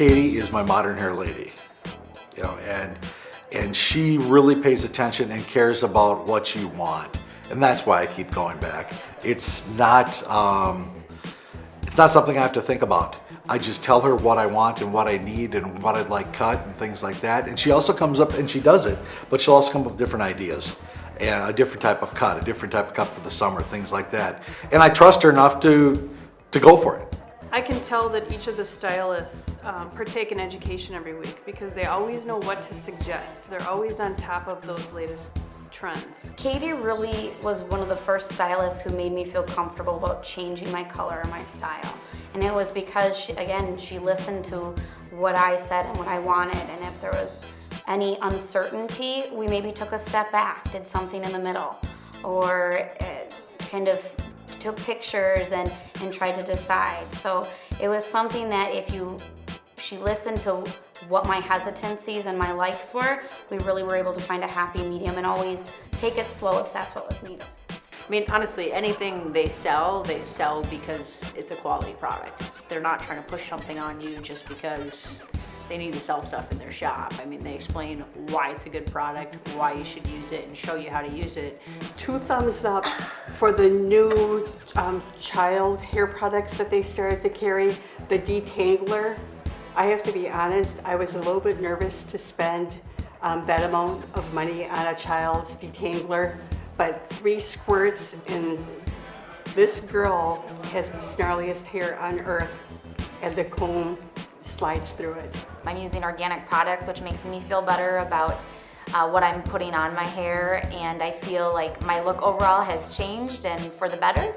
Katie is my modern hair lady, you know, and she really pays attention and cares about what you want. And that's why I keep going back. It's not something I have to think about. I just tell her what I want and what I need and what I'd like cut and things like that. And she also comes up and she does it, but she'll also come up with different ideas and a different type of cut, for the summer, things like that. And I trust her enough to go for it. I can tell that each of the stylists partake in education every week because they always know what to suggest. They're always on top of those latest trends. Katie really was one of the first stylists who made me feel comfortable about changing my color or my style. And it was because, she listened to what I said and what I wanted. And if there was any uncertainty, we maybe took a step back, did something in the middle, or kind of took pictures and tried to decide. So it was something that she listened to what my hesitancies and my likes were, we really were able to find a happy medium and always take it slow if that's what was needed. I mean, honestly, anything they sell because it's a quality product. They're not trying to push something on you just because they need to sell stuff in their shop. I mean, they explain why it's a good product, why you should use it, and show you how to use it. 2 thumbs up for the new child hair products that they started to carry, the detangler. I have to be honest, I was a little bit nervous to spend that amount of money on a child's detangler, but 3 squirts and this girl has the snarliest hair on earth and the comb slides through it. I'm using organic products, which makes me feel better about what I'm putting on my hair, and I feel like my look overall has changed and for the better.